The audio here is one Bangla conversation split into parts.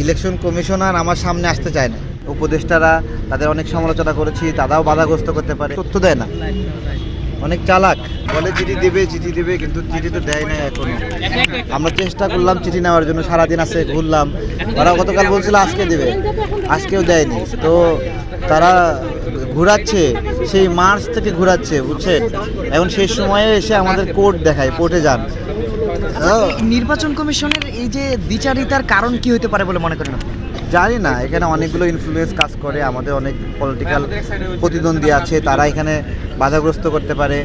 ইলেকশন কমিশনার আমার সামনে আসতে চায় না। উপদেষ্টারা তাদের অনেক সমালোচনা করেছি, তারাও বাধাগ্রস্ত করতে পারে, তথ্য দেয় না, অনেক চালাক। বলে চিঠি দিবে কিন্তু চিঠি তো দেয় না এখনো। আমরা চেষ্টা করলাম চিঠি নেওয়ার জন্য, সারাদিন আছে ঘুরলাম। ওরা গতকাল বলছিল আজকে দেবে, আজকেও দেয়নি। তো তারা ঘুরাচ্ছে, সেই মার্চ থেকে ঘুরাচ্ছে, বুঝছেন। এখন সেই সময়ে এসে আমাদের কোর্ট দেখায়, কোর্টে যান। নির্বাচন কমিশনের এই যে দ্বিচারিতার কারণ কি হতে পারে বলে মনে করেন আপনি? জানি না, এখানে অনেকগুলো ইনফ্লুয়েন্স কাজ করে। আমাদের অনেক পলিটিক্যাল প্রতিদ্বন্দ্বী আছে, তারা এখানে বাধাগ্রস্ত করতে পারে।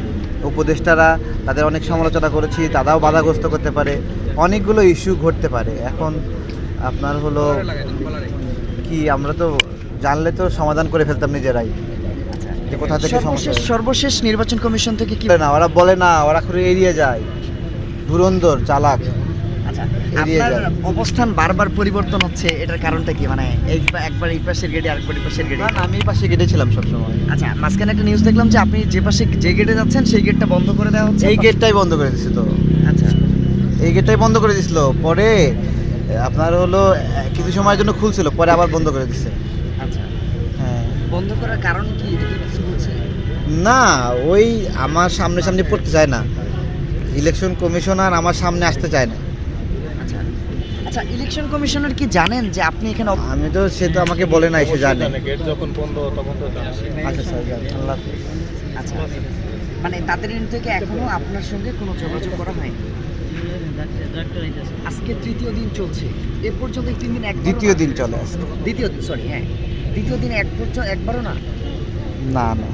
উপদেষ্টারা তাদের অনেক সমালোচনা করেছি, তারাও বাধাগ্রস্ত করতে পারে। অনেকগুলো ইস্যু ঘটতে পারে। এখন আপনার হলো কি, আমরা তো জানলে তো সমাধান করে ফেলতাম নিজেরাই, যে কোথা থেকে সমস্যা। সর্বশেষ নির্বাচন কমিশন থেকে কি না, ওরা বলে না, ওরা করে এড়িয়ে যায়, ধুরন্ধর চালাক। আপনার অবস্থান বারবার পরিবর্তন হচ্ছে, এটার কারণটা কি? মানে একবার এই পাশের গেটে, আরেকবার এই পাশের গেটে। আমি এই পাশে গেটে ছিলাম সবসময়। আচ্ছা, মাঝখানে একটা নিউজ দেখলাম যে আপনি যে পাশে যে গেটে যাচ্ছেন সেই গেটটা বন্ধ করে দেওয়া হচ্ছে। এই গেটটাই বন্ধ করে দিচ্ছে তো। আচ্ছা, এই গেটটাই বন্ধ করে দিছিল, পরে আপনার হলো কিছু সময়ের জন্য খুলছিল, পরে আবার বন্ধ করে দিচ্ছে। আচ্ছা, হ্যাঁ, বন্ধ করার কারণ কি, এটা কি কিছু বলছে? না, ওই আমার সামনে পড়তে চায় না। ইলেকশন কমিশনার আমার সামনে আসতে চায় না। আচ্ছা আচ্ছা, ইলেকশন কমিশনার কি জানেন যে আপনি এখানে? আমি তো, সে তো আমাকে বলে নাই, সে জানে। গেট যখন বন্ধ তখন তো জানে। আচ্ছা স্যার, আল্লাহ হাফেজ। আচ্ছা, মানে তাদের এন্ড থেকে এখনো আপনার সঙ্গে কোনো যোগাযোগ করা হয়নি? আজকে তৃতীয় দিন চলছে, এ পর্যন্ত 3 দিন দ্বিতীয় দিন চলে আসছে। দ্বিতীয় দিন, সরি, হ্যাঁ, দ্বিতীয় দিন একবারও না। না না,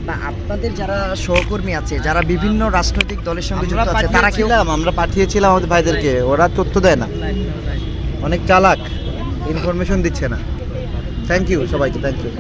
বা আপনাদের যারা সহকর্মী আছে, যারা বিভিন্ন রাজনৈতিক দলের সঙ্গে যুক্ত আছে, তারা কেউ? আমরা পাঠিয়েছিলাম আমাদের ভাইদেরকে, ওরা তথ্য দেয় না, অনেক চালাক, ইনফরমেশন দিচ্ছে না। থ্যাংক ইউ সবাইকে, থ্যাংক ইউ।